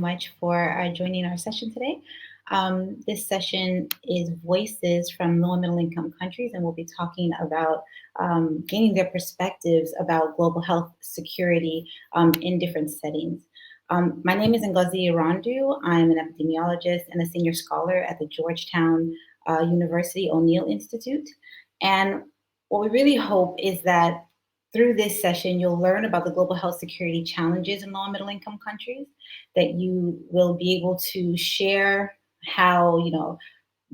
much for joining our session today. This session is Voices from Low and Middle Income Countries, and we'll be talking about gaining their perspectives about global health security in different settings. My name is Ngozi Irandu. I'm an epidemiologist and a senior scholar at the Georgetown University O'Neill Institute. And what we really hope is that through this session, you'll learn about the global health security challenges in low and middle income countries, that you will be able to share how,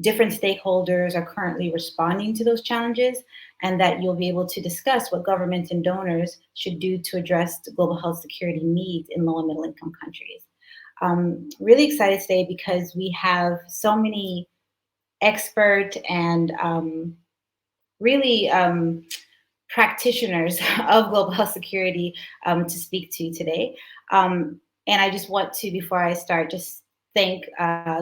different stakeholders are currently responding to those challenges, and that you'll be able to discuss what governments and donors should do to address the global health security needs in low and middle income countries. Really excited today because we have so many expert and really practitioners of global health security to speak to today. And I just want to, before I start, just thank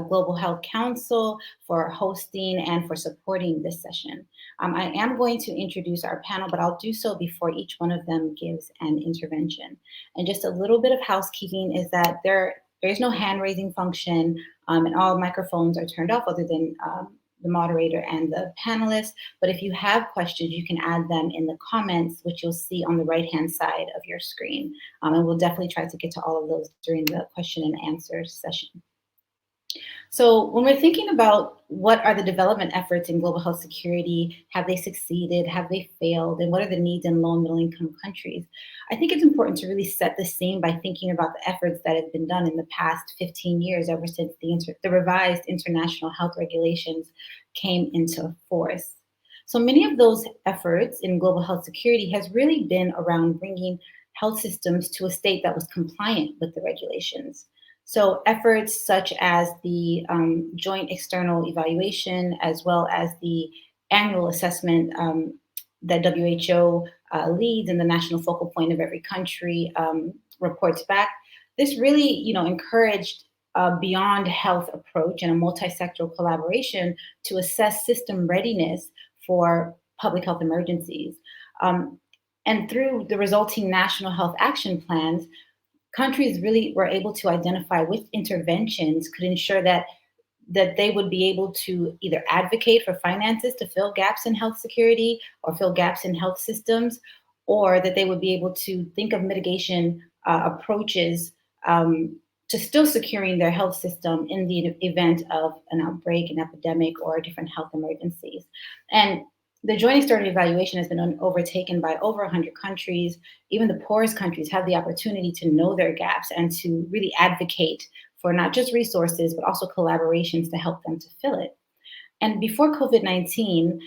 Global Health Council for hosting and for supporting this session. I am going to introduce our panel, but I'll do so before each one of them gives an intervention. And just a little bit of housekeeping is that there is no hand raising function, and all microphones are turned off other than the moderator and the panelists. But if you have questions, you can add them in the comments, which you'll see on the right-hand side of your screen. And we'll definitely try to get to all of those during the question and answer session. So when we're thinking about what are the development efforts in global health security, have they succeeded, have they failed, and what are the needs in low and middle income countries, I think it's important to really set the scene by thinking about the efforts that have been done in the past 15 years, ever since the revised international health regulations came into force. So many of those efforts in global health security has really been around bringing health systems to a state that was compliant with the regulations. So efforts such as the joint external evaluation, as well as the annual assessment that WHO leads and the national focal point of every country reports back, this really, encouraged a beyond health approach and a multi-sectoral collaboration to assess system readiness for public health emergencies. And through the resulting national health action plans, countries really were able to identify which interventions could ensure that they would be able to either advocate for finances to fill gaps in health security or fill gaps in health systems, or that they would be able to think of mitigation approaches to still securing their health system in the event of an outbreak, an epidemic, or different health emergencies. And the joint external evaluation has been overtaken by over 100 countries. Even the poorest countries have the opportunity to know their gaps and to really advocate for not just resources, but also collaborations to help them to fill it. And before COVID-19,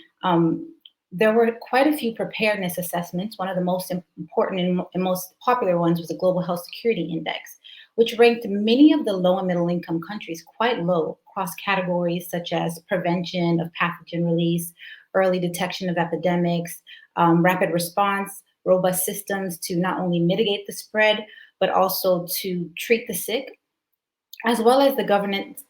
there were quite a few preparedness assessments. One of the most important and most popular ones was the Global Health Security Index, which ranked many of the low and middle income countries quite low across categories such as prevention of pathogen release, early detection of epidemics, rapid response, robust systems to not only mitigate the spread, but also to treat the sick, as well as the government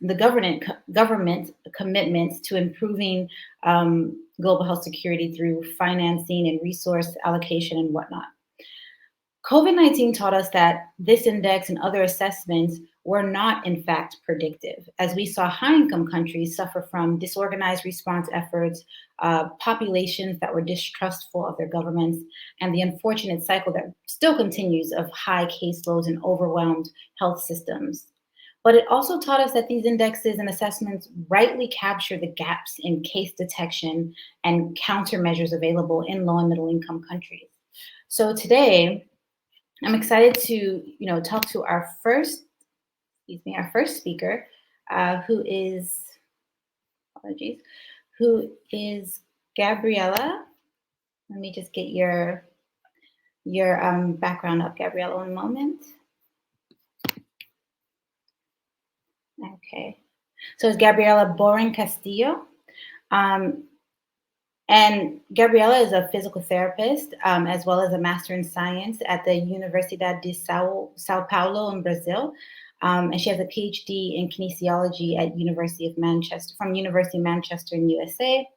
commitments to improving global health security through financing and resource allocation and whatnot. COVID-19 taught us that this index and other assessments were not, in fact, predictive, as we saw high-income countries suffer from disorganized response efforts, populations that were distrustful of their governments, and the unfortunate cycle that still continues of high caseloads and overwhelmed health systems. But it also taught us that these indexes and assessments rightly capture the gaps in case detection and countermeasures available in low and middle income countries. So today, I'm excited to talk to our first speaker, who is Gabriella. Let me just get your background up, Gabriella, one moment. Okay, so it's Gabriella Borin Castillo. And Gabriella is a physical therapist, as well as a master in science at the Universidade de Sao Paulo in Brazil. And she has a PhD in kinesiology at University of Manchester in USA.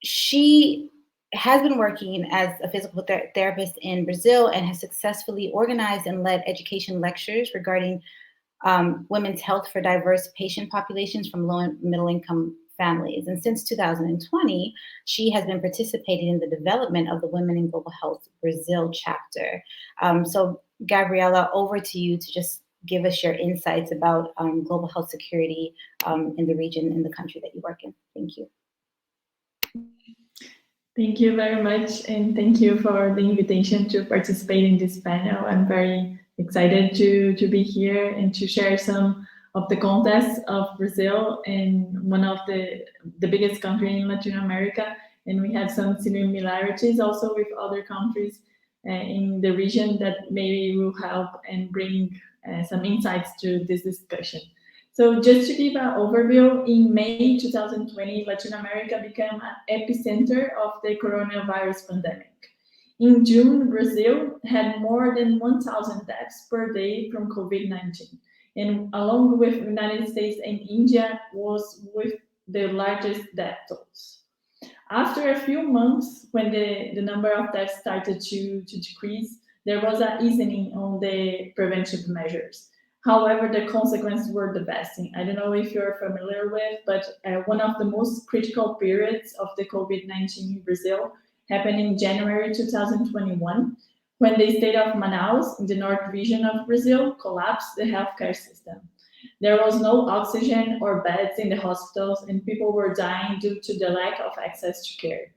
She has been working as a physical therapist in Brazil and has successfully organized and led education lectures regarding women's health for diverse patient populations from low and middle income families. And since 2020, she has been participating in the development of the Women in Global Health Brazil chapter. So, Gabriella, over to you to just give us your insights about global health security in the region, in the country that you work in. Thank you. Thank you very much, and thank you for the invitation to participate in this panel. I'm very excited to be here and to share some of the context of Brazil and one of the biggest country in Latin America. And we have some similarities also with other countries in the region that maybe will help and bring some insights to this discussion. So just to give an overview, in May 2020, Latin America became an epicenter of the coronavirus pandemic. In June, Brazil had more than 1,000 deaths per day from COVID-19, and along with the United States and India was with the largest death tolls. After a few months, when the number of deaths started to decrease, there was an easing on the preventive measures. However, the consequences were devastating. I don't know if you're familiar with, but one of the most critical periods of the COVID-19 in Brazil happened in January 2021, when the state of Manaus, in the north region of Brazil, collapsed the healthcare system. There was no oxygen or beds in the hospitals, and people were dying due to the lack of access to care.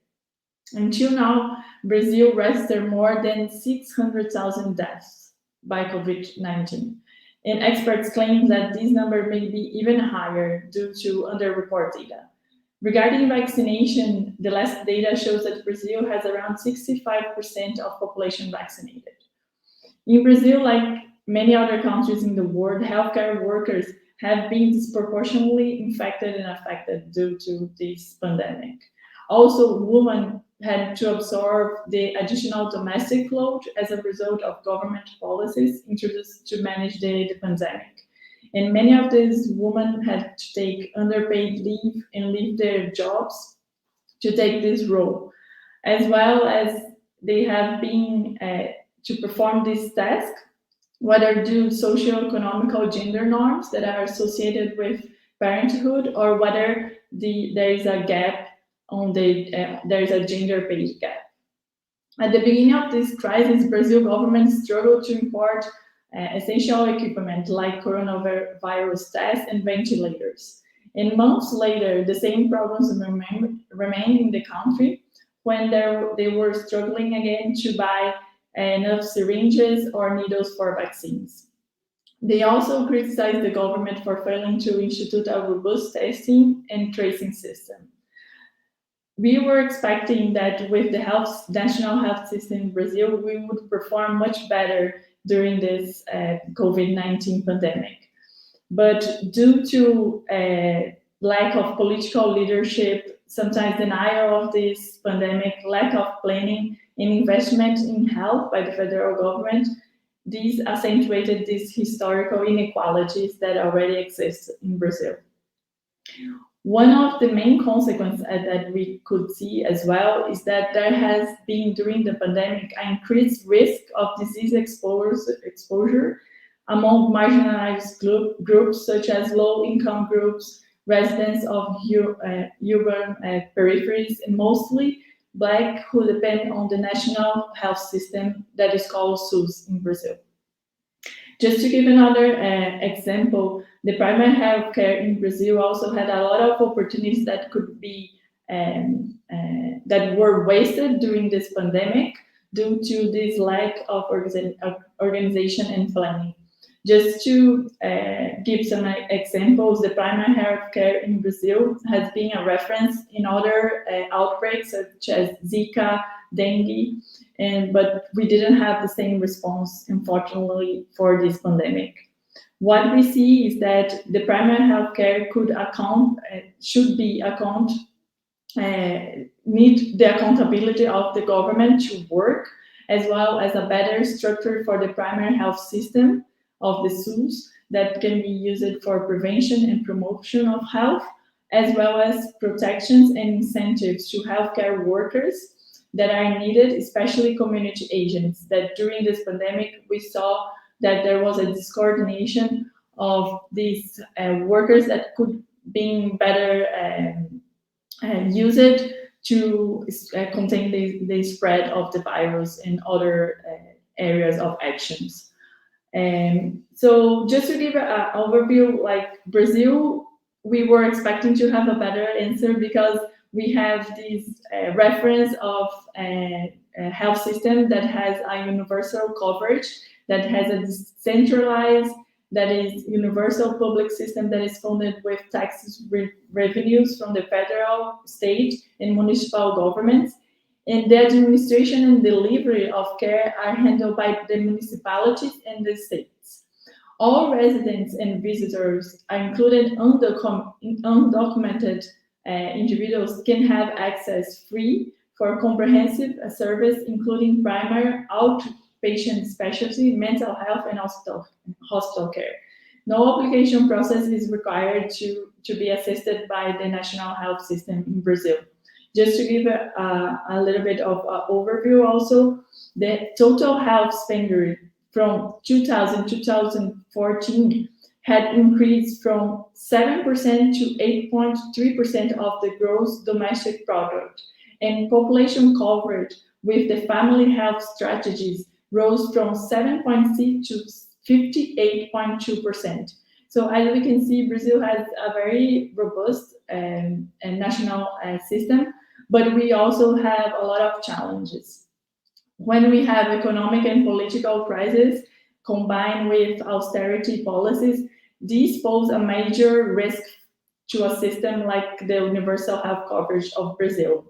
Until now, Brazil registered more than 600,000 deaths by COVID-19. And experts claim that this number may be even higher due to underreported data. Regarding vaccination, the last data shows that Brazil has around 65% of population vaccinated. In Brazil, like many other countries in the world, healthcare workers have been disproportionately infected and affected due to this pandemic. Also, women had to absorb the additional domestic load as a result of government policies introduced to manage the pandemic. And many of these women had to take underpaid leave and leave their jobs to take this role, as well as they have been to perform this task, whether due to socio-economical gender norms that are associated with parenthood, or whether there is a gap there is a gender pay gap. At the beginning of this crisis, Brazil government struggled to import essential equipment like coronavirus tests and ventilators. And months later, the same problems remained in the country when they were struggling again to buy enough syringes or needles for vaccines. They also criticized the government for failing to institute a robust testing and tracing system. We were expecting that with the national health system in Brazil, we would perform much better during this COVID-19 pandemic. But due to lack of political leadership, sometimes denial of this pandemic, lack of planning and investment in health by the federal government, these accentuated these historical inequalities that already exist in Brazil. One of the main consequences that we could see as well is that there has been, during the pandemic, an increased risk of disease exposure among marginalized groups such as low-income groups, residents of urban peripheries, and mostly Black who depend on the national health system that is called SUS in Brazil. Just to give another example, the primary health care in Brazil also had a lot of opportunities that could be that were wasted during this pandemic due to this lack of organization and planning. Just to give some examples, the primary health care in Brazil has been a reference in other outbreaks such as Zika, dengue, but we didn't have the same response, unfortunately, for this pandemic. What we see is that the primary health care need the accountability of the government to work, as well as a better structure for the primary health system of the SUS that can be used for prevention and promotion of health, as well as protections and incentives to healthcare workers that are needed, especially community agents, that during this pandemic we saw that there was a discoordination of these workers that could be better used to contain the spread of the virus in other areas of actions. And so just to give an overview, like Brazil, we were expecting to have a better answer because we have this reference of a health system that has a universal coverage, that has a decentralized, that is universal public system that is funded with taxes revenues from the federal, state, and municipal governments, and the administration and delivery of care are handled by the municipalities and the states. All residents and visitors are included undocumented individuals can have access free for comprehensive service, including primary, outpatient specialty, mental health, and hospital care. No application process is required to be assisted by the national health system in Brazil. Just to give a little bit of overview also, the total health spending from 2000 to 2014 had increased from 7% to 8.3% of the gross domestic product, and population coverage with the family health strategies rose from 7.6 to 58.2%. So as we can see, Brazil has a very robust and national system, but we also have a lot of challenges. When we have economic and political crisis combined with austerity policies, these pose a major risk to a system like the universal health coverage of Brazil.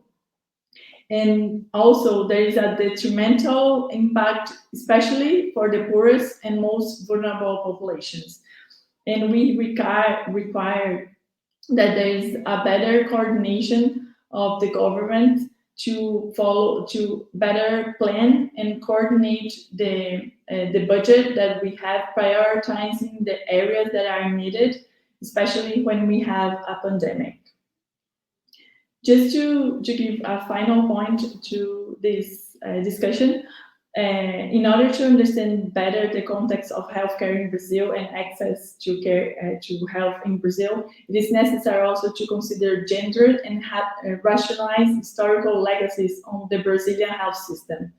And also there is a detrimental impact, especially for the poorest and most vulnerable populations. And we require that there is a better coordination of the government to better plan and coordinate the budget that we have, prioritizing the areas that are needed, especially when we have a pandemic. Just to give a final point to this discussion, in order to understand better the context of healthcare in Brazil and access to care to health in Brazil, it is necessary also to consider gender and rationalize historical legacies on the Brazilian health system.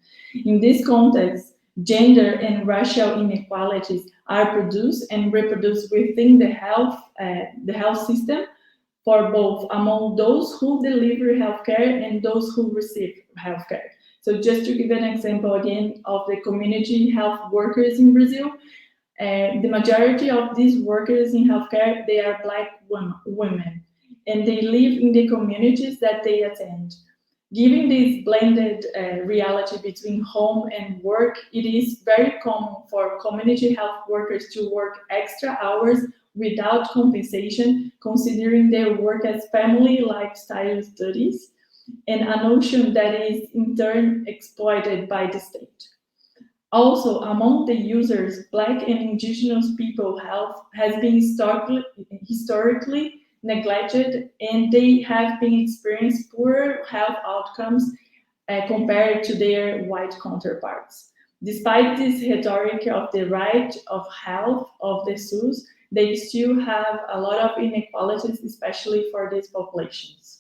In this context, gender and racial inequalities are produced and reproduced within the health system for both among those who deliver healthcare and those who receive healthcare. So just to give an example again of the community health workers in Brazil, the majority of these workers in healthcare, they are Black women, and they live in the communities that they attend. Given this blended reality between home and work, it is very common for community health workers to work extra hours without compensation, considering their work as family lifestyle studies, and a notion that is in turn exploited by the state. Also, among the users, Black and Indigenous people health has been historically neglected, and they have been experiencing poor health outcomes compared to their white counterparts. Despite this rhetoric of the right of health of the SUS, they still have a lot of inequalities, especially for these populations.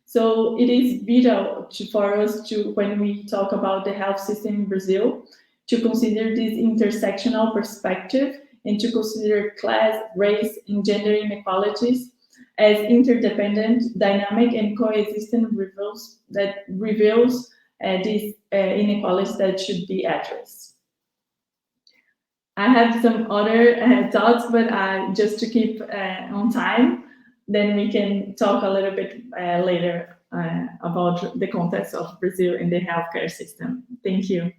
So it is vital for us to, when we talk about the health system in Brazil, to consider this intersectional perspective and to consider class, race, and gender inequalities as interdependent, dynamic, and coexistent reveals these inequalities that should be addressed. I have some other thoughts, but just to keep on time, then we can talk a little bit later about the context of Brazil in the healthcare system. Thank you.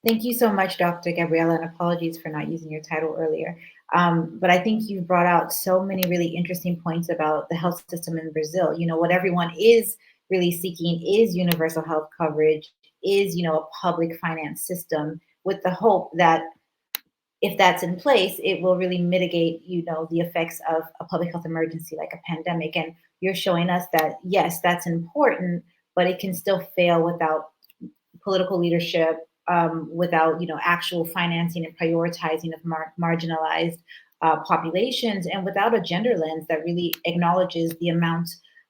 Thank you so much, Dr. Gabriella, and apologies for not using your title earlier. But I think you brought out so many really interesting points about the health system in Brazil. You know, what everyone is really seeking is universal health coverage, is, you know, a public finance system, with the hope that if that's in place, it will really mitigate, you know, the effects of a public health emergency like a pandemic. And you're showing us that, yes, that's important, but it can still fail without political leadership, without, actual financing and prioritizing of marginalized populations, and without a gender lens that really acknowledges the amount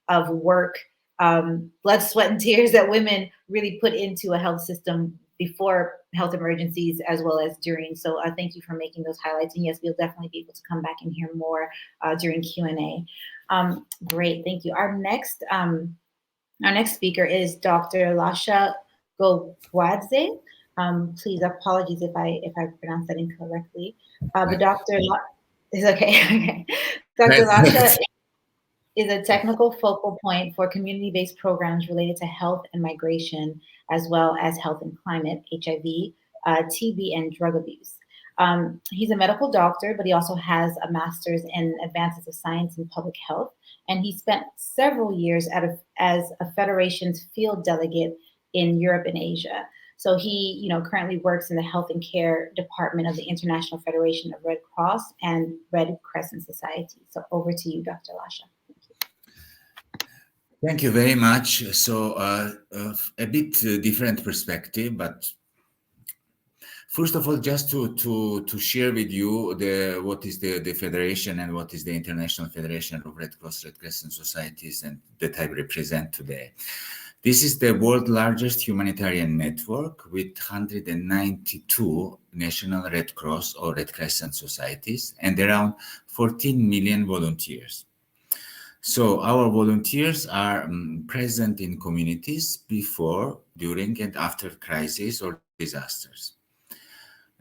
of work, blood, sweat, and tears that women really put into a health system before health emergencies as well as during. So thank you for making those highlights. And yes, we'll definitely be able to come back and hear more during Q&A. Great, thank you. Our next speaker is Dr. Lasha Gogwadze. Please, apologies if I pronounced that incorrectly. But Dr. is okay. Okay. Dr. Lasha is a technical focal point for community-based programs related to health and migration, as well as health and climate, HIV, TB, and drug abuse. He's a medical doctor, but he also has a master's in advances of science and public health. And he spent several years as a federation's field delegate in Europe and Asia. So he, currently works in the health and care department of the International Federation of Red Cross and Red Crescent Society. So over to you, Dr. Lasha. Thank you very much. So a bit different perspective, but first of all, just to share with you what is the federation and what is the International Federation of Red Cross, Red Crescent Societies, and that I represent today. This is the world's largest humanitarian network with 192 national Red Cross or Red Crescent societies and around 14 million volunteers. So our volunteers are present in communities before, during, and after crises or disasters.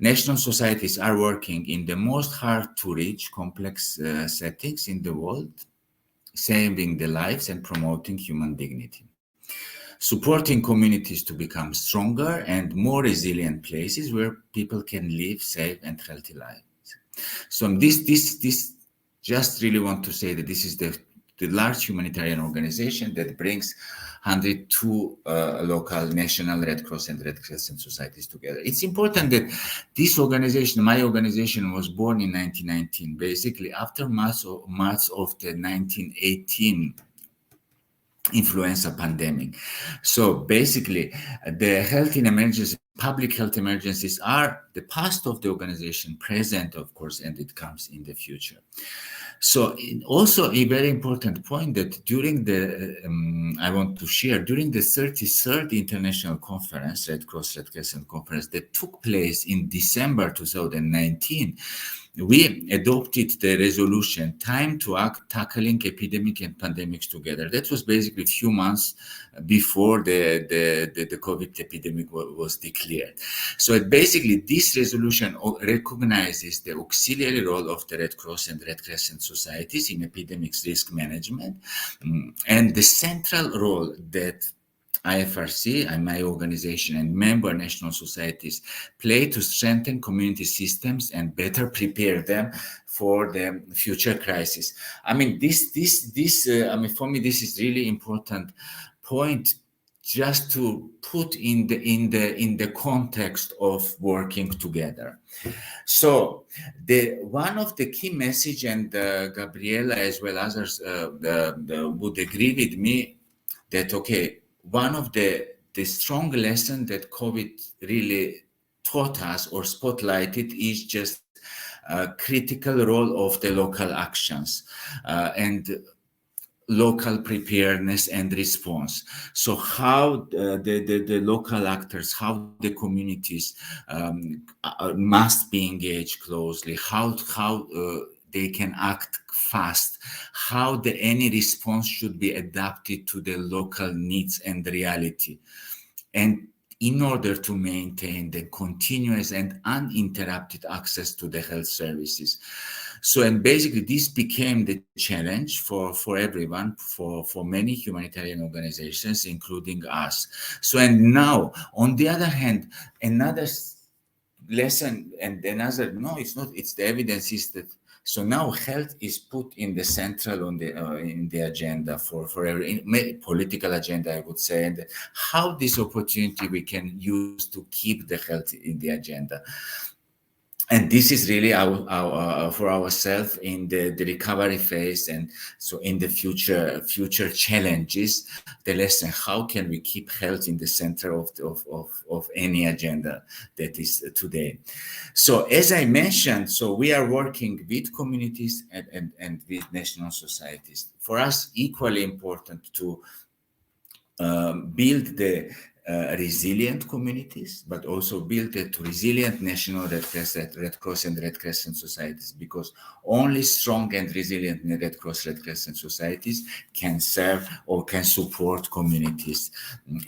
National societies are working in the most hard-to-reach complex settings in the world, saving the lives and promoting human dignity, supporting communities to become stronger and more resilient places where people can live safe and healthy lives. So this just really want to say that this is the large humanitarian organization that brings 102 local national Red Cross and Red Crescent societies together. It's important that this organization, my organization, was born in 1919, basically after March of the 1918 influenza pandemic. So basically, the health in emergency, public health emergencies are the past of the organization, present, of course, and it comes in the future. So also a very important point that during the, I want to share, during the 33rd International Conference, Red Cross Red Crescent Conference, that took place in December 2019, we adopted the resolution, Time to Act, Tackling Epidemic and Pandemics Together. That was basically a few months before the COVID epidemic was declared. So basically, this resolution recognizes the auxiliary role of the Red Cross and Red Crescent societies in epidemics risk management, and the central role that IFRC and my organization and member national societies play to strengthen community systems and better prepare them for the future crisis. I mean, for me, this is really important point just to put in the context of working together. So one of the key message, and Gabriella as well as others would agree with me that, okay, one of the strong lesson that COVID really taught us or spotlighted is just a critical role of the local actions and local preparedness and response. So how the local actors, how the communities must be engaged closely, how they can act fast, how any response should be adapted to the local needs and reality, and in order to maintain the continuous and uninterrupted access to the health services. So, and basically this became the challenge for everyone, for many humanitarian organizations, including us. So, and now, on the other hand, another lesson and another, no, it's not, it's the evidence is that, so now health is put in the central in the agenda for every political agenda, I would say, and how this opportunity we can use to keep the health in the agenda. and this is really our for ourselves in the recovery phase, and so in the future challenges, the lesson: how can we keep health in the center of any agenda that is today? So as I mentioned, so we are working with communities and with national societies. For us, equally important to build the resilient communities, but also build the resilient national Red Cross and Red Crescent societies, because only strong and resilient Red Cross, Red Crescent societies can serve or can support communities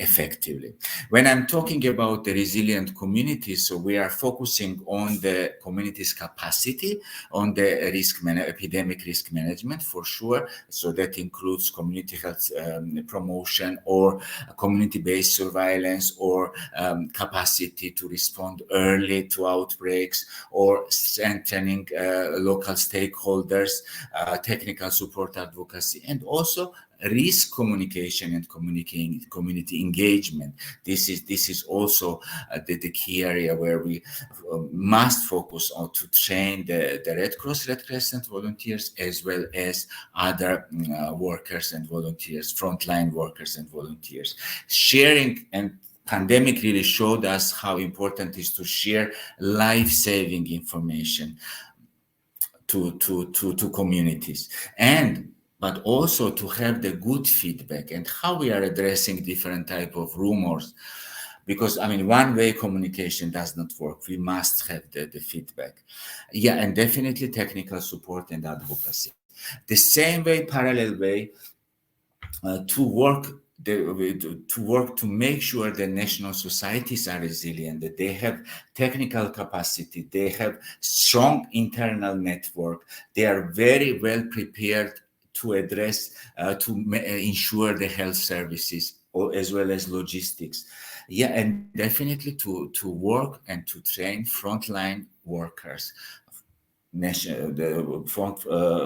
effectively. When I'm talking about the resilient communities, so we are focusing on the community's capacity, on the epidemic risk management for sure. So that includes community health promotion, or community-based surveillance, or capacity to respond early to outbreaks, or strengthening local stakeholders, technical support advocacy, and also risk communication and community engagement. This is also the key area where we must focus on to train the Red Cross, Red Crescent volunteers, as well as other workers and volunteers, frontline workers and volunteers. Sharing, and pandemic really showed us how important it is to share life-saving information to communities, but also to have the good feedback and how we are addressing different type of rumors. Because, I mean, one-way communication does not work. We must have the feedback. Yeah, and definitely technical support and advocacy. The same way, parallel way, to work to make sure the national societies are resilient, that they have technical capacity, they have strong internal network, they are very well prepared to address, to ensure the health services, as well as logistics. Yeah, and definitely to work and to train frontline workers, the front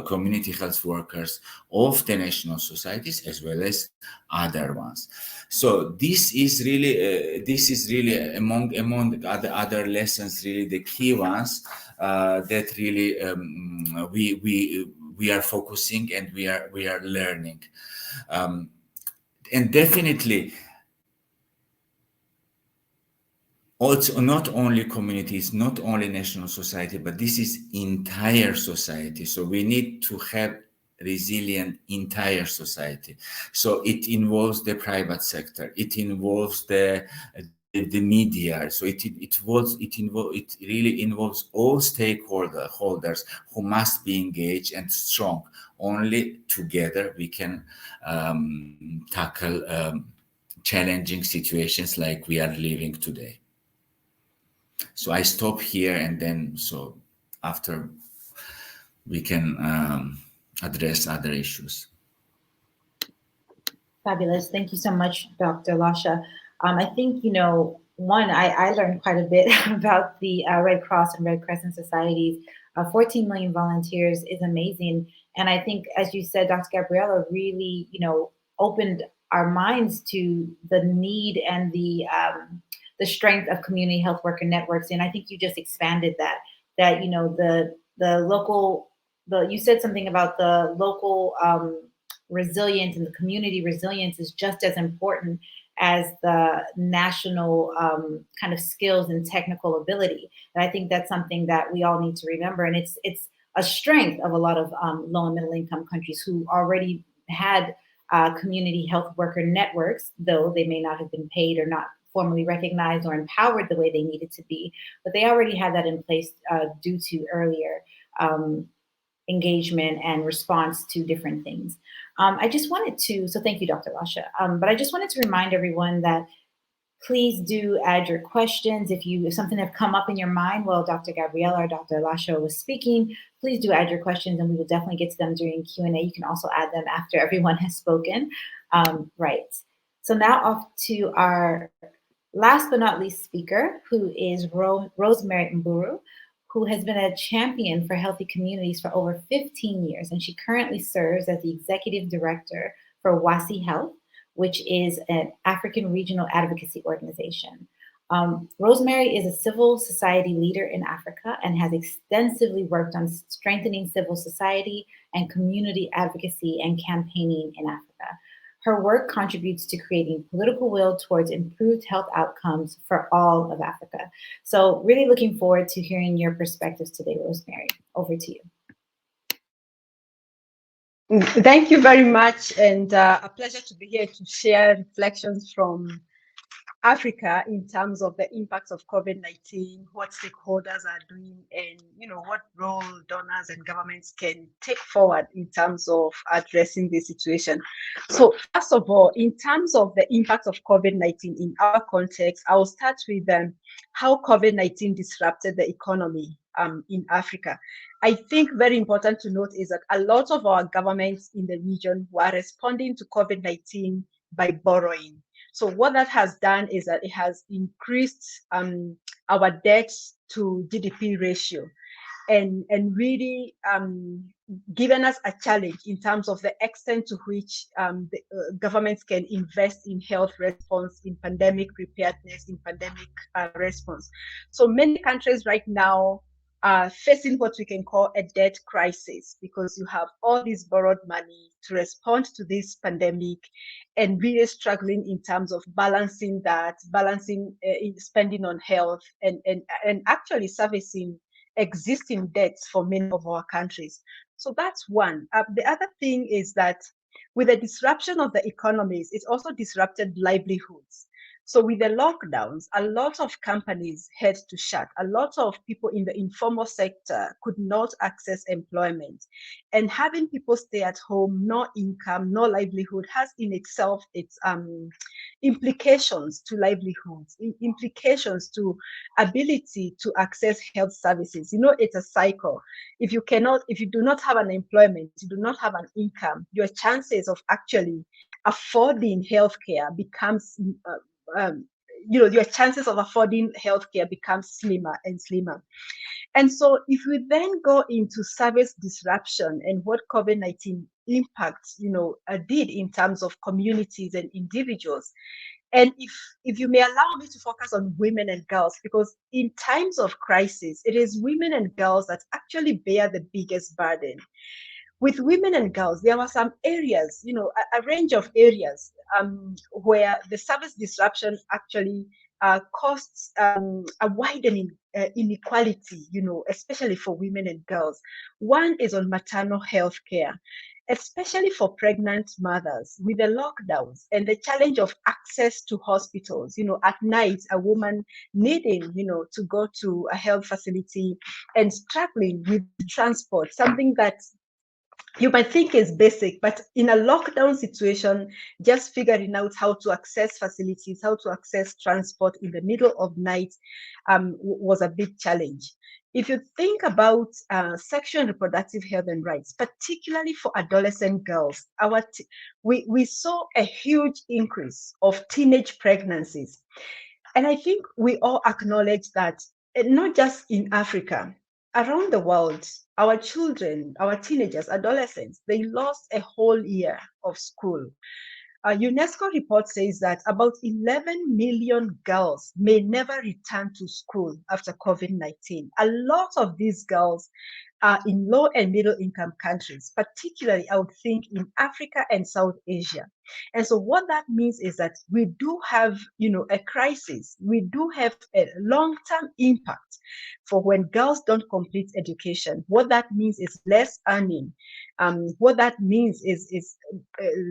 community health workers of the national societies, as well as other ones. So this is really among other lessons, really the key ones that really we are focusing and we are learning, and definitely. Also, not only communities, not only national society, but this is entire society. So we need to have resilient entire society. So it involves the private sector. It involves the media. So it really involves all stakeholders who must be engaged and strong. Only together we can tackle challenging situations like we are living today. So I stop here, and then so after we can address other issues. Fabulous. Thank you so much, Dr. Lasha. I think, I learned quite a bit about the Red Cross and Red Crescent societies. 14 million volunteers is amazing. And I think, as you said, Dr. Gabriella really, opened our minds to the need and the strength of community health worker networks. And I think you just expanded that the local, you said something about the local resilience, and the community resilience is just as important as the national kind of skills and technical ability. And I think that's something that we all need to remember. And it's a strength of a lot of low and middle income countries who already had community health worker networks, though they may not have been paid or not formally recognized or empowered the way they needed to be, but they already had that in place due to earlier engagement and response to different things. I just wanted to, so thank you, Dr. Lasha, but I just wanted to remind everyone that please do add your questions. If something have come up in your mind while Dr. Gabriella or Dr. Lasha was speaking, please do add your questions, and we will definitely get to them during Q&A. You can also add them after everyone has spoken. Right. So now off to our last but not least speaker, who is Rosemary Mburu, who has been a champion for healthy communities for over 15 years. And she currently serves as the executive director for WASI Health, which is an African regional advocacy organization. Rosemary is a civil society leader in Africa and has extensively worked on strengthening civil society and community advocacy and campaigning in Africa. Her work contributes to creating political will towards improved health outcomes for all of Africa. So, really looking forward to hearing your perspectives today, Rosemary. Over to you. Thank you very much, and a pleasure to be here to share reflections from Africa in terms of the impacts of COVID-19, what stakeholders are doing, and what role donors and governments can take forward in terms of addressing this situation. So first of all, in terms of the impact of COVID-19 in our context, I will start with how COVID-19 disrupted the economy in Africa. I think very important to note is that a lot of our governments in the region were responding to COVID-19 by borrowing. So what that has done is that it has increased our debt to GDP ratio and really given us a challenge in terms of the extent to which the governments can invest in health response, in pandemic preparedness, in pandemic response. So many countries right now are facing what we can call a debt crisis because you have all this borrowed money to respond to this pandemic and really struggling in terms of balancing spending on health and actually servicing existing debts for many of our countries. So that's one. The other thing is that with the disruption of the economies, it also disrupted livelihoods. So with the lockdowns, a lot of companies had to shut. A lot of people in the informal sector could not access employment. And having people stay at home, no income, no livelihood has in itself its implications to livelihoods, implications to ability to access health services. It's a cycle. If you do not have an employment, you do not have an income, your chances of actually affording healthcare becomes your chances of affording healthcare becomes slimmer and slimmer. And so if we then go into service disruption and what COVID-19 impacts, did in terms of communities and individuals, and if you may allow me to focus on women and girls, because in times of crisis, it is women and girls that actually bear the biggest burden. With women and girls, there were some areas, a range of areas where the service disruption actually caused a widening inequality, especially for women and girls. One is on maternal health care, especially for pregnant mothers with the lockdowns and the challenge of access to hospitals. At night, a woman needing, to go to a health facility and struggling with transport, something that you might think is basic, but in a lockdown situation, just figuring out how to access facilities, how to access transport in the middle of night was a big challenge. If you think about sexual and reproductive health and rights, particularly for adolescent girls, we saw a huge increase of teenage pregnancies. And I think we all acknowledge that, not just in Africa, around the world, our children, our teenagers, adolescents, they lost a whole year of school. A UNESCO report says that about 11 million girls may never return to school after COVID-19. A lot of these girls are in low and middle income countries, particularly I would think in Africa and South Asia. And so what that means is that we do have, a crisis. We do have a long-term impact for when girls don't complete education. What that means is less earning. What that means is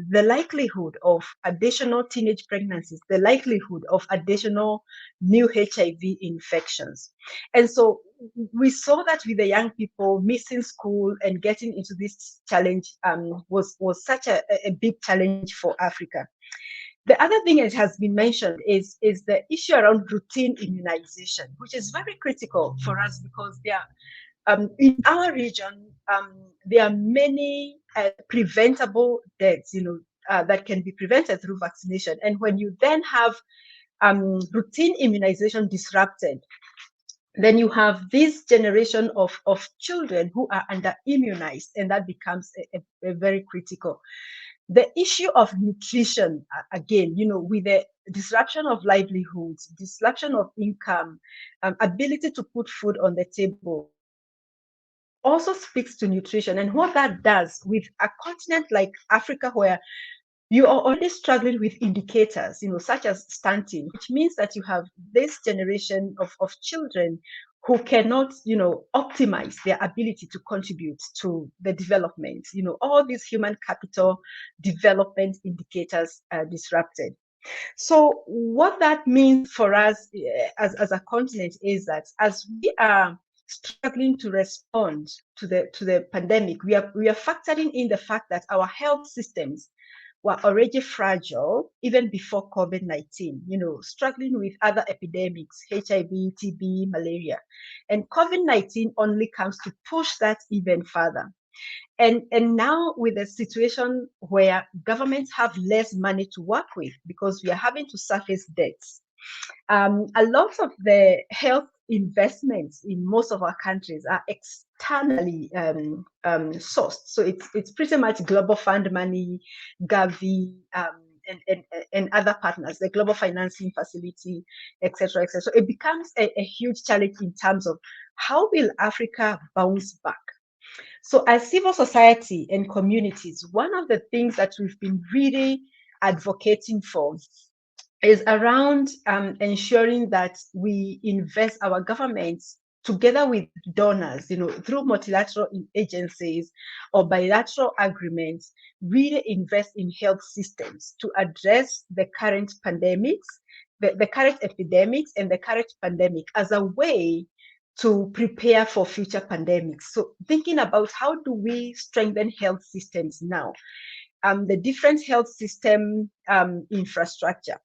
the likelihood of additional teenage pregnancies, the likelihood of additional new HIV infections. And so we saw that with the young people missing school and getting into this challenge was such a big challenge for Africa. The other thing that has been mentioned is the issue around routine immunization, which is very critical for us because in our region, there are many preventable deaths, that can be prevented through vaccination. And when you then have routine immunization disrupted, then you have this generation of children who are under immunized, and that becomes a very critical. The issue of nutrition, again, with the disruption of livelihoods, disruption of income, ability to put food on the table, also speaks to nutrition and what that does with a continent like Africa, where you are already struggling with indicators, such as stunting, which means that you have this generation of children who cannot, optimize their ability to contribute to the development. All these human capital development indicators are disrupted. So what that means for us as a continent is that as we are struggling to respond to the pandemic, we are factoring in the fact that our health systems were already fragile even before COVID-19, struggling with other epidemics, HIV, TB, malaria. And COVID-19 only comes to push that even further. And now with a situation where governments have less money to work with because we are having to surface debts, a lot of the health investments in most of our countries are externally sourced. So it's pretty much Global Fund money, Gavi, and other partners, the Global Financing Facility, etc., etc. So it becomes a huge challenge in terms of how will Africa bounce back. So as civil society and communities, one of the things that we've been really advocating for is around ensuring that we invest our governments together with donors, through multilateral agencies or bilateral agreements, really invest in health systems to address the current pandemics, the current epidemics and the current pandemic as a way to prepare for future pandemics. So thinking about how do we strengthen health systems now, the different health system infrastructure,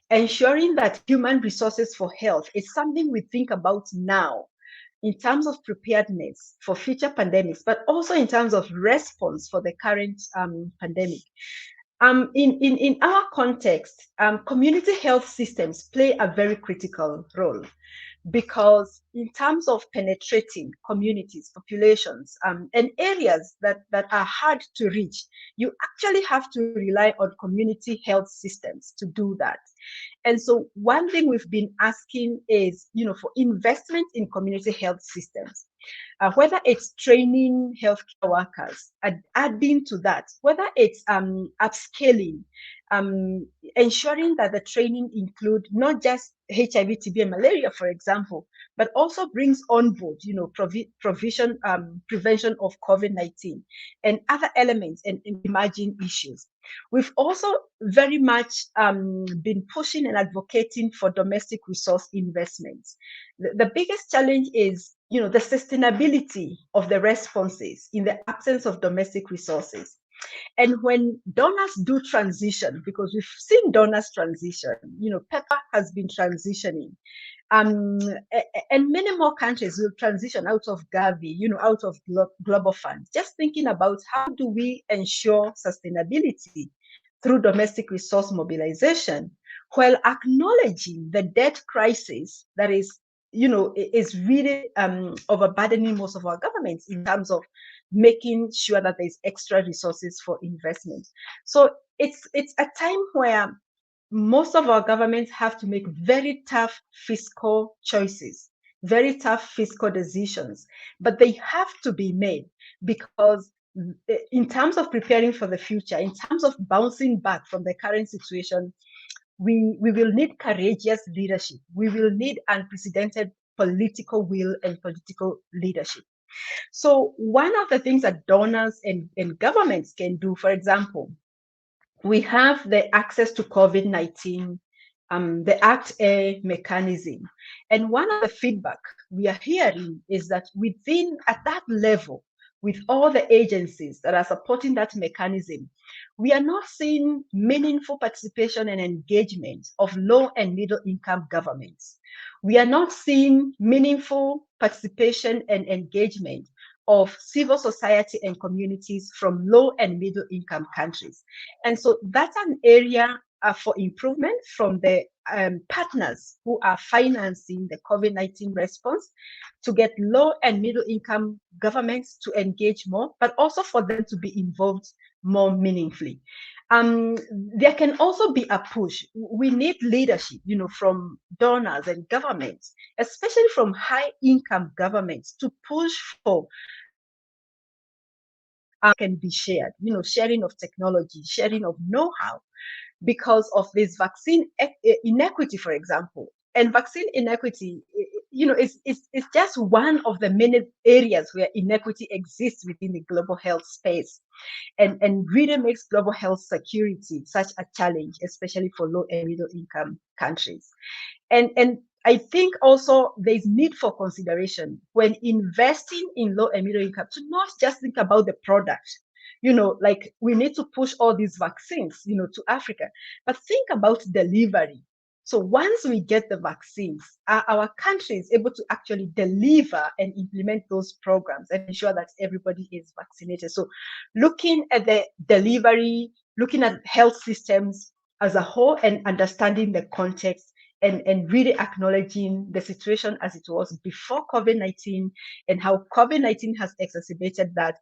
ensuring that human resources for health is something we think about now in terms of preparedness for future pandemics, but also in terms of response for the current pandemic. In our context, community health systems play a very critical role, because in terms of penetrating communities, populations, and areas that are hard to reach, you actually have to rely on community health systems to do that. And so one thing we've been asking is, for investment in community health systems, whether it's training healthcare workers, adding to that, whether it's upscaling, ensuring that the training include not just HIV, TB, and malaria, for example, but also brings on board, prevention of COVID-19 and other elements and emerging issues. We've also very much been pushing and advocating for domestic resource investments. The biggest challenge is, the sustainability of the responses in the absence of domestic resources. And when donors do transition, because we've seen donors transition, PEPFAR has been transitioning, and many more countries will transition out of Gavi, out of Global Fund. Just thinking about how do we ensure sustainability through domestic resource mobilization, while acknowledging the debt crisis that is really overburdening most of our governments in terms of making sure that there's extra resources for investment. So it's a time where most of our governments have to make very tough fiscal choices, very tough fiscal decisions, but they have to be made, because in terms of preparing for the future, in terms of bouncing back from the current situation, we will need courageous leadership. We will need unprecedented political will and political leadership. So one of the things that donors and governments can do, for example, we have the access to COVID-19, the Act A mechanism. And one of the feedback we are hearing is that at that level, with all the agencies that are supporting that mechanism, we are not seeing meaningful participation and engagement of low and middle income governments. We are not seeing meaningful participation and engagement of civil society and communities from low and middle income countries. And so that's an area for improvement from the partners who are financing the COVID-19 response, to get low and middle income governments to engage more, but also for them to be involved more meaningfully. there can also be a push. We need leadership, from donors and governments, especially from high-income governments, to push for can be shared, sharing of technology, sharing of know-how, because of this vaccine inequity, for example. And vaccine inequity, is just one of the many areas where inequity exists within the global health space, and really makes global health security such a challenge, especially for low and middle income countries. And I think also there's need for consideration when investing in low and middle income, to not just think about the product, like we need to push all these vaccines, to Africa, but think about delivery. So once we get the vaccines, are our countries able to actually deliver and implement those programs and ensure that everybody is vaccinated? So looking at the delivery, looking at health systems as a whole, and understanding the context, and really acknowledging the situation as it was before COVID-19, and how COVID-19 has exacerbated that,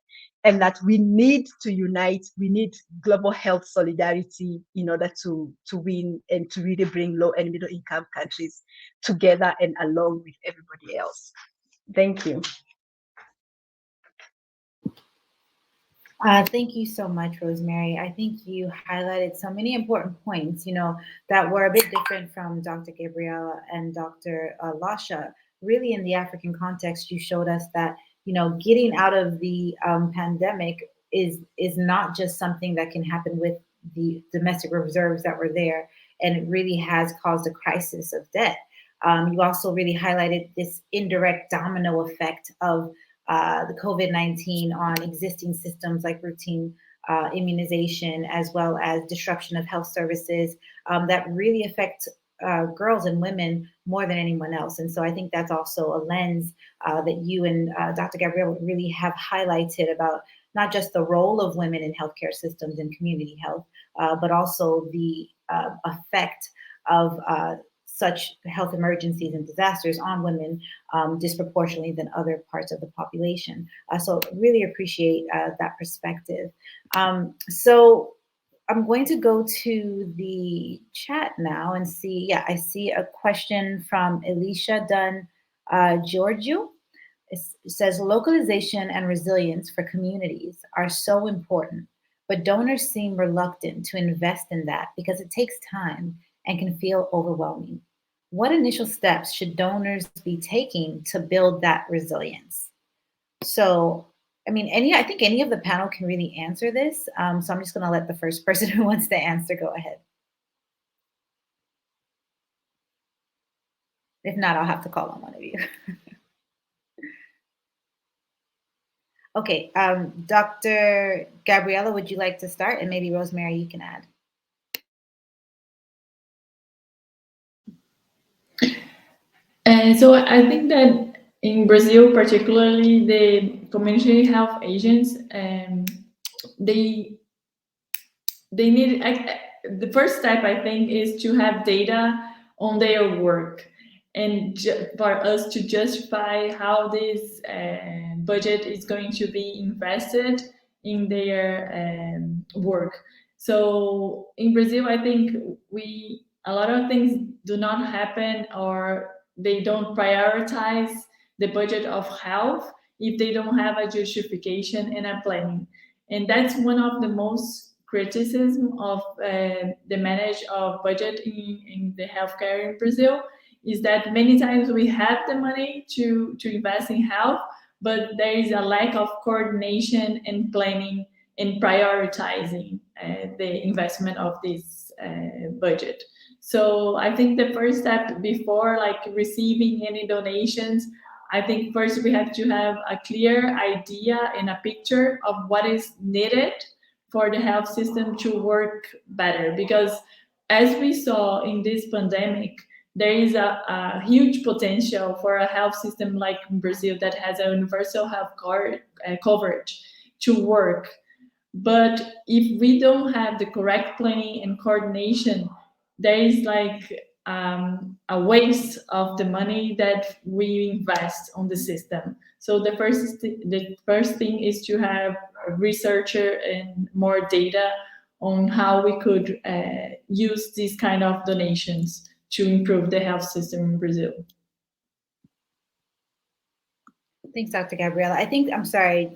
and that we need to unite, we need global health solidarity in order to win and to really bring low and middle income countries together and along with everybody else. Thank you. Thank you so much, Rosemary. I think you highlighted so many important points, that were a bit different from Dr. Gabriella and Dr. Lasha. Really, in the African context, you showed us that, getting out of the pandemic is not just something that can happen with the domestic reserves that were there, and it really has caused a crisis of debt. You also really highlighted this indirect domino effect of the COVID-19 on existing systems like routine immunization, as well as disruption of health services that really affect girls and women more than anyone else. And so I think that's also a lens that you and Dr. Gabriella really have highlighted about not just the role of women in healthcare systems and community health, but also the effect of such health emergencies and disasters on women disproportionately than other parts of the population. So really appreciate that perspective. So I'm going to go to the chat now and see. Yeah, I see a question from Elisha Dunn Giorgio. It says, localization and resilience for communities are so important, but donors seem reluctant to invest in that because it takes time and can feel overwhelming. What initial steps should donors be taking to build that resilience? So, I think any of the panel can really answer this. So I'm just going to let the first person who wants to answer go ahead. If not, I'll have to call on one of you. Okay, Dr. Gabriella, would you like to start? And maybe Rosemary, you can add. So I think that in Brazil, particularly the community health agents, they need, the first step, I think, is to have data on their work, and for us to justify how this budget is going to be invested in their work. So in Brazil, I think a lot of things do not happen, or they don't prioritize the budget of health if they don't have a justification and a planning. And that's one of the most criticism of the manage of budget in the healthcare in Brazil, is that many times we have the money to invest in health, but there is a lack of coordination and planning and prioritizing the investment of this budget. So I think the first step before receiving any donations, I think first we have to have a clear idea and a picture of what is needed for the health system to work better. Because as we saw in this pandemic, there is a huge potential for a health system like Brazil that has a universal health coverage to work. But if we don't have the correct planning and coordination, there is a waste of the money that we invest on the system. So the first thing is to have a researcher and more data on how we could use these kind of donations to improve the health system in Brazil. Thanks, Dr. Gabriella. I think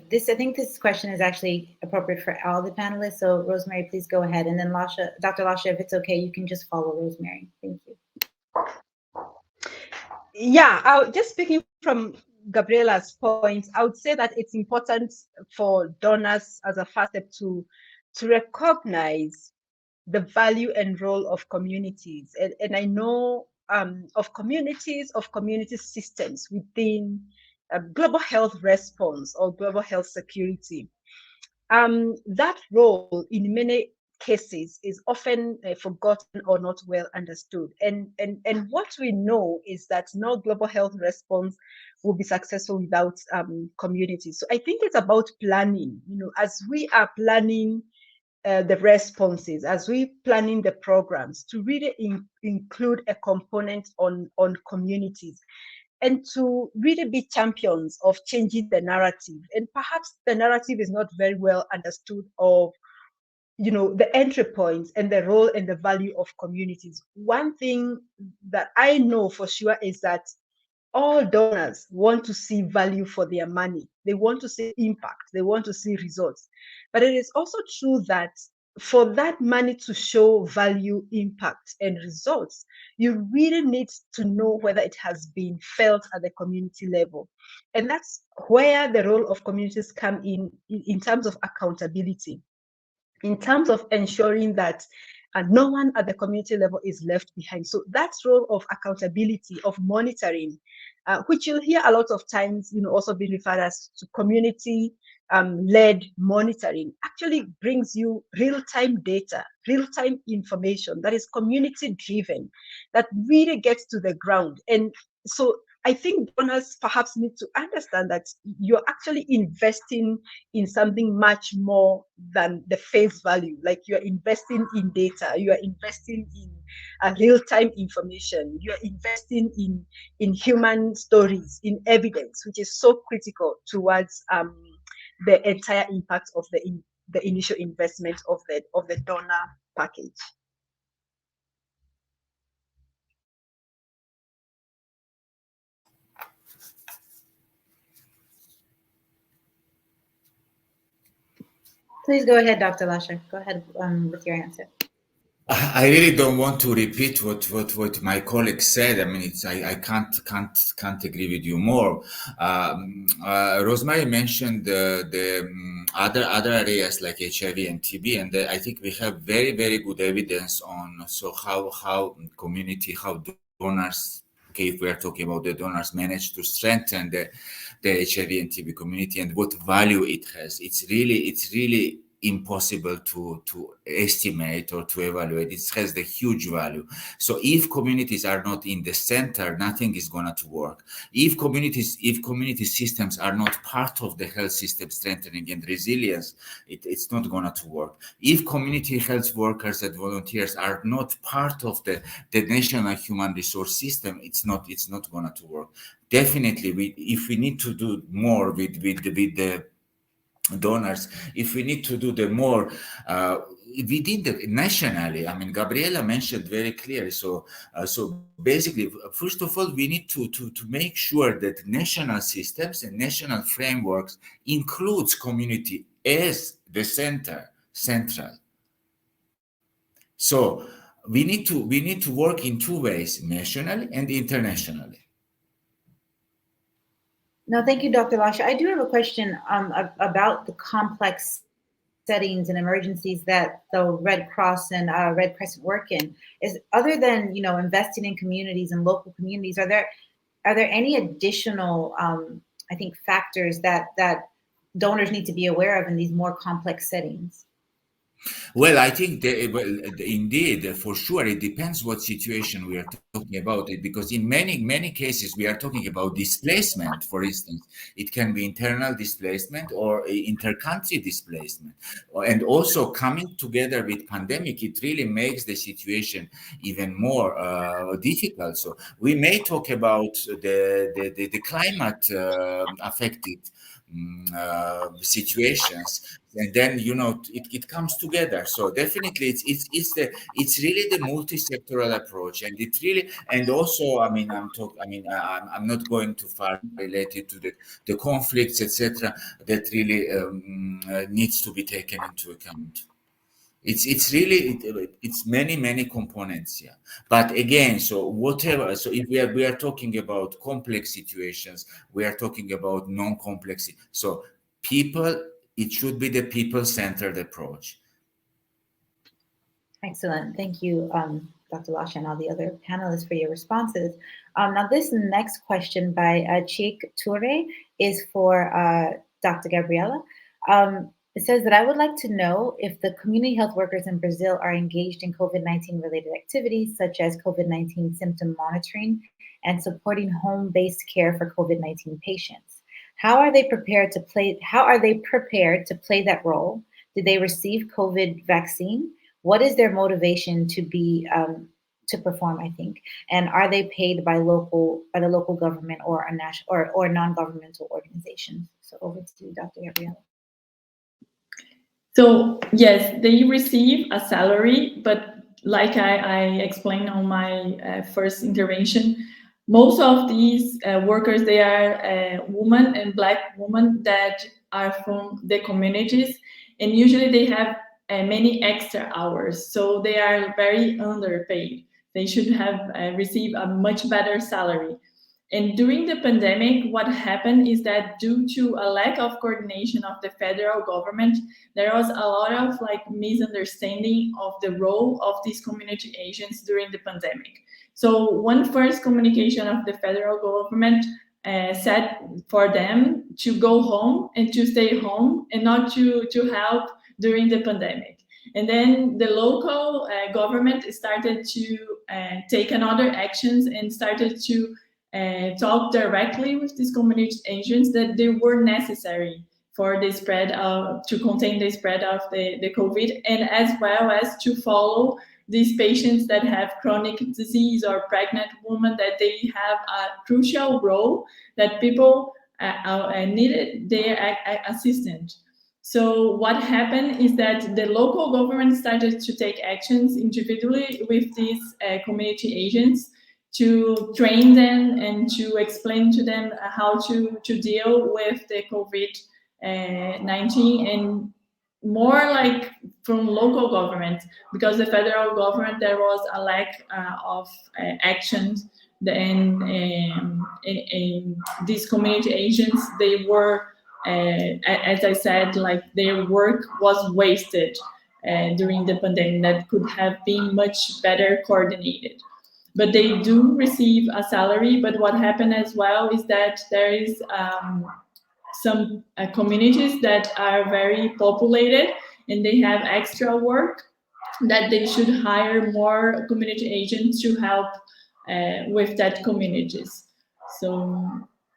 this question is actually appropriate for all the panelists. So Rosemary, please go ahead. And then Dr. Lasha, if it's okay, you can just follow Rosemary. Thank you. Yeah, just speaking from Gabriella's point, I would say that it's important for donors as a first step to recognize the value and role of communities. And I know of community systems within global health response or global health security. That role in many cases is often forgotten or not well understood. And what we know is that no global health response will be successful without communities. So I think it's about planning. As we are planning the responses, as we planning the programs, to really include a component on communities, and to really be champions of changing the narrative. And perhaps the narrative is not very well understood of the entry points and the role and the value of communities. One thing that I know for sure is that all donors want to see value for their money. They want to see impact. They want to see results. But it is also true that for that money to show value, impact, and results, you really need to know whether it has been felt at the community level. And that's where the role of communities come in terms of accountability, in terms of ensuring that no one at the community level is left behind. So that role of accountability, of monitoring, which you'll hear a lot of times, also being referred as to community-led monitoring, actually brings you real-time data, real-time information that is community-driven, that really gets to the ground. And so I think donors perhaps need to understand that you're actually investing in something much more than the face value. Like, you're investing in data, you are investing in real-time information, you are investing in human stories, in evidence, which is so critical towards the entire impact of the initial investment of the donor package. Please go ahead, Dr. Lasha. Go ahead with your answer. I really don't want to repeat what my colleague said. I mean, I can't agree with you more. Rosemary mentioned the other areas like HIV and TB, and I think we have very good evidence on how donors. Okay, if we are talking about the donors, manage to strengthen the HIV and TB community and what value it has. It's really impossible to estimate or to evaluate. It has the huge value. So if communities are not in the center, nothing is going to work. If community systems are not part of the health system strengthening and resilience, it's not going to work. If community health workers and volunteers are not part of the national human resource system, it's not going to work. Definitely, if we need to do more with the donors, if we need to do the more within the nationally. I mean, Gabriella mentioned very clearly. So basically, first of all, we need to make sure that national systems and national frameworks includes community as the central. So we need to work in two ways, nationally and internationally. No, thank you, Dr. Lasha. I do have a question about the complex settings and emergencies that the Red Cross and Red Crescent work in. Is other than investing in communities and local communities, are there any additional I think factors that donors need to be aware of in these more complex settings? Well, I think indeed, for sure, it depends what situation we are talking about it, because in many cases we are talking about displacement. For instance, it can be internal displacement or inter-country displacement, and also coming together with pandemic, it really makes the situation even more difficult. So we may talk about the climate affected situations, and then it comes together. So definitely it's really the multi-sectoral approach, and it really, and also I'm not going too far related to the conflicts, etc., that really needs to be taken into account. It's really it's many components here. But again, so whatever, so if we are talking about complex situations, we are talking about non-complex. So people, it should be the people-centered approach. Excellent. Thank you, Dr. Lasha, and all the other panelists for your responses. Now, this next question by Chik Toure is for Dr. Gabriella. It says that I would like to know if the community health workers in Brazil are engaged in COVID-19 related activities, such as COVID-19 symptom monitoring and supporting home-based care for COVID-19 patients. How are they prepared to play that role? Did they receive COVID vaccine? What is their motivation to perform, I think? And are they paid by the local government or a national or non-governmental organizations? So over to you, Dr. Gabriella. So yes, they receive a salary, but like I explained on my first intervention, most of these workers, they are women and Black women that are from the communities, and usually they have many extra hours, so they are very underpaid. They should have received a much better salary. And during the pandemic, what happened is that due to a lack of coordination of the federal government, there was a lot of misunderstanding of the role of these community agents during the pandemic. So one first communication of the federal government said for them to go home and to stay home and not to help during the pandemic. And then the local government started to take another actions and started to talk directly with these community agents that they were necessary for the spread to contain the spread of the COVID, and as well as to follow these patients that have chronic disease or pregnant women, that they have a crucial role that people needed their assistance. So what happened is that the local government started to take actions individually with these community agents to train them and to explain to them how to deal with the COVID-19, and more like from local government, because the federal government, there was a lack of actions. And these community agents, they were, as I said, like their work was wasted during the pandemic that could have been much better coordinated. But they do receive a salary. But what happened as well is that there is some communities that are very populated and they have extra work, that they should hire more community agents to help with that communities. So,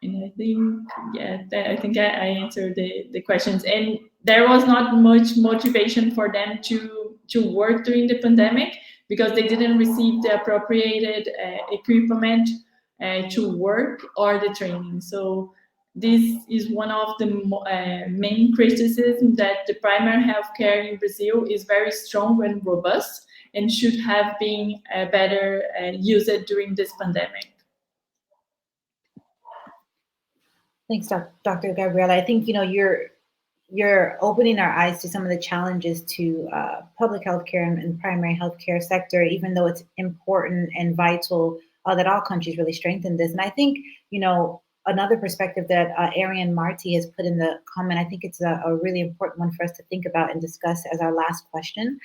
and I think, yeah, I think I answered the questions. And there was not much motivation for them to work during the pandemic, because they didn't receive the appropriated equipment to work or the training. So this is one of the main criticisms, that the primary healthcare in Brazil is very strong and robust and should have been better used during this pandemic. Thanks, Dr. Gabriella. I think you're opening our eyes to some of the challenges to public healthcare and primary healthcare sector, even though it's important and vital that all countries really strengthen this. And I think, another perspective that Arian Marty has put in the comment, I think it's a really important one for us to think about and discuss as our last question.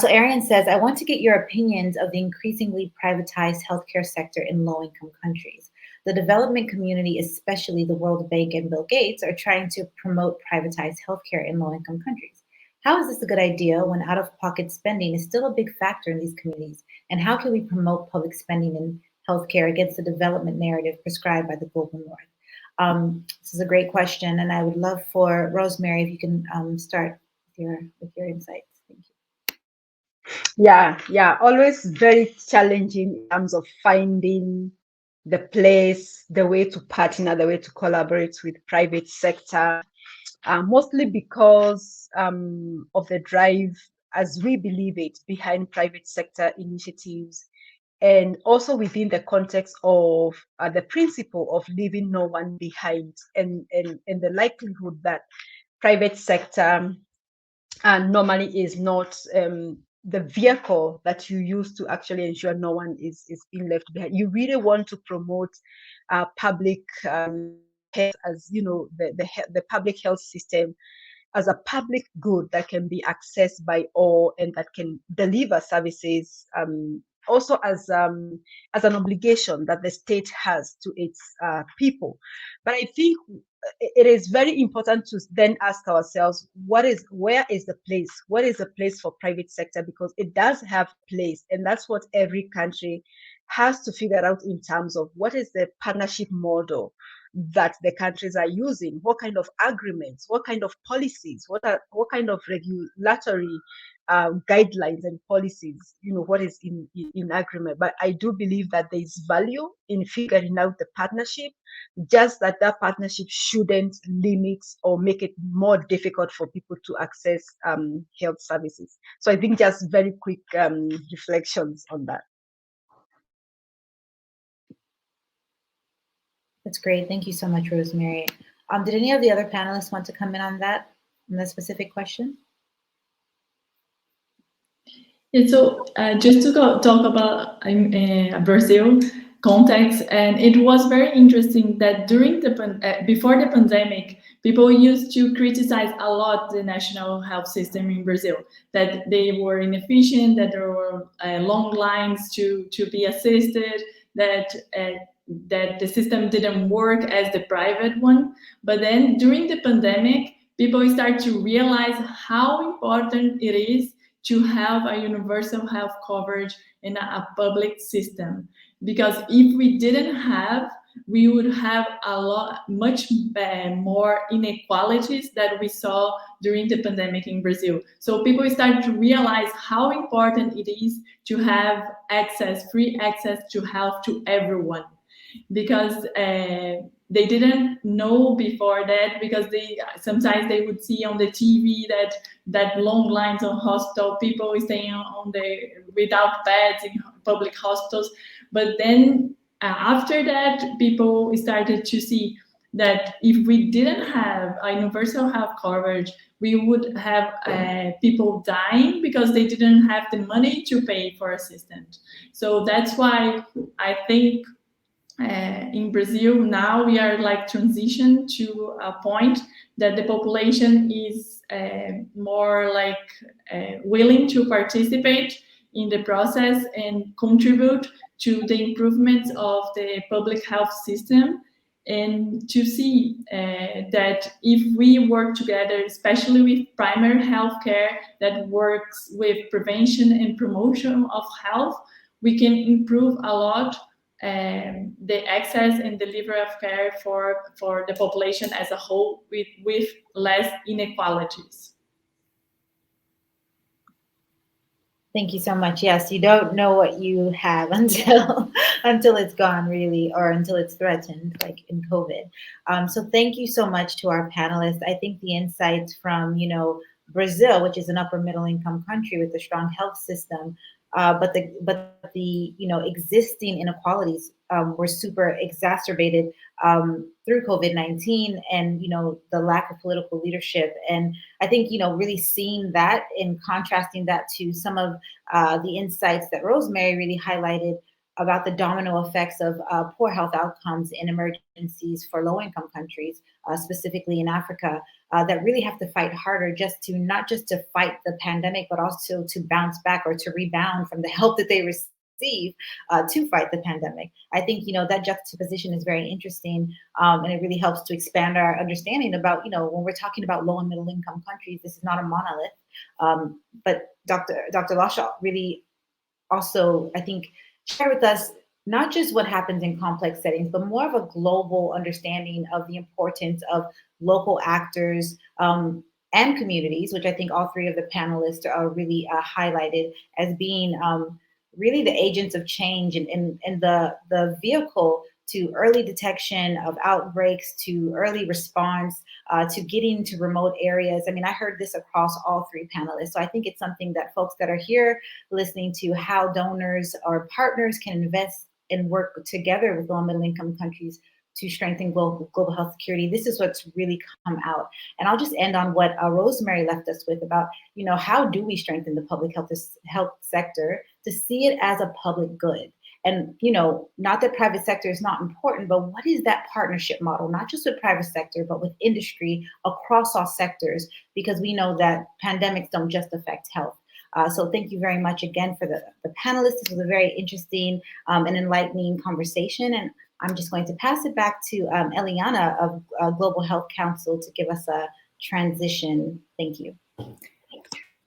So Arian says, I want to get your opinions of the increasingly privatized healthcare sector in low-income countries. The development community, especially the World Bank and Bill Gates, are trying to promote privatized healthcare in low-income countries. How is this a good idea when out-of-pocket spending is still a big factor in these communities? And how can we promote public spending in healthcare against the development narrative prescribed by the global north? This is a great question, and I would love for Rosemary, if you can start with your insights. Thank you. Yeah, always very challenging in terms of finding the place, the way to partner, the way to collaborate with private sector, mostly because of the drive, as we believe it, behind private sector initiatives, and also within the context of the principle of leaving no one behind, and the likelihood that private sector normally is not the vehicle that you use to actually ensure no one is being left behind. You really want to promote public health, as the public health system as a public good that can be accessed by all and that can deliver services, also as an obligation that the state has to its people. But I think it is very important to then ask ourselves, where is the place? What is the place for private sector? Because it does have place, and that's what every country has to figure out in terms of what is the partnership model that the countries are using, what kind of agreements, what kind of policies, what kind of regulatory guidelines and policies, what is in agreement. But I do believe that there is value in figuring out the partnership, just that partnership shouldn't limit or make it more difficult for people to access health services. So I think just very quick reflections on that. That's great. Thank you so much, Rosemary. Did any of the other panelists want to come in on that specific question? Yeah, so just to talk about Brazil context, and it was very interesting that during before the pandemic, people used to criticize a lot the national health system in Brazil, that they were inefficient, that there were long lines to be assisted, that the system didn't work as the private one. But then during the pandemic, people start to realize how important it is to have a universal health coverage in a public system. Because if we didn't have, we would have much more inequalities that we saw during the pandemic in Brazil. So people started to realize how important it is to have free access to health to everyone. Because they didn't know before that, because sometimes they would see on the TV that long lines on hospital, people staying without beds in public hospitals. But then after that, people started to see that if we didn't have a universal health coverage, we would have people dying because they didn't have the money to pay for assistance. So that's why I think in Brazil now we are transition to a point that the population is more willing to participate in the process and contribute to the improvements of the public health system, and to see that if we work together, especially with primary health care that works with prevention and promotion of health, we can improve a lot the access and delivery of care for the population as a whole, with less inequalities. Thank you so much. Yes, you don't know what you have until it's gone, really, or until it's threatened, like in COVID. So thank you so much to our panelists. I think the insights from Brazil, which is an upper middle income country with a strong health system, but the existing inequalities were super exacerbated through COVID-19 and the lack of political leadership. And I think really seeing that and contrasting that to some of the insights that Rosemary really highlighted about the domino effects of poor health outcomes in emergencies for low-income countries, specifically in Africa, that really have to fight harder not just to fight the pandemic, but also to bounce back or to rebound from the help that they receive to fight the pandemic. I think that juxtaposition is very interesting, and it really helps to expand our understanding about when we're talking about low and middle income countries, this is not a monolith. But Dr. Lasha really also, I think, share with us not just what happens in complex settings, but more of a global understanding of the importance of local actors and communities, which I think all three of the panelists are really highlighted as being really the agents of change and the vehicle to early detection of outbreaks, to early response, to getting to remote areas. I mean, I heard this across all three panelists. So I think it's something that folks that are here listening to how donors or partners can invest and work together with low and middle income countries to strengthen global health security. This is what's really come out. And I'll just end on what Rosemary left us with about, how do we strengthen the public health sector to see it as a public good? And, not that private sector is not important, but what is that partnership model, not just with private sector, but with industry across all sectors, because we know that pandemics don't just affect health. So thank you very much again for the panelists. This was a very interesting and enlightening conversation. And I'm just going to pass it back to Eliana of Global Health Council to give us a transition. Thank you.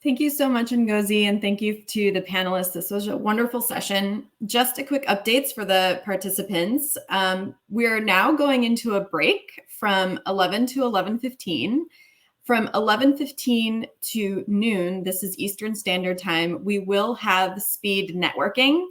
Thank you so much, Ngozi, and thank you to the panelists. This was a wonderful session. Just a quick updates for the participants. We're now going into a break from 11 to 11:15. From 11:15 to noon, this is Eastern Standard Time, we will have speed networking.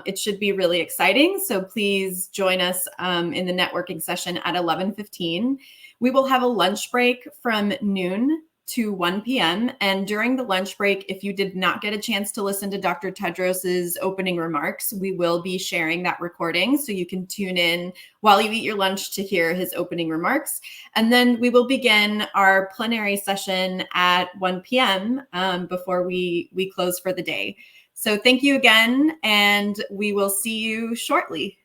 It should be really exciting, so please join us in the networking session at 11:15. We will have a lunch break from noon to 1 p.m. And during the lunch break, if you did not get a chance to listen to Dr. Tedros's opening remarks, we will be sharing that recording, so you can tune in while you eat your lunch to hear his opening remarks. And then we will begin our plenary session at 1 p.m. Before we close for the day. So thank you again, and we will see you shortly.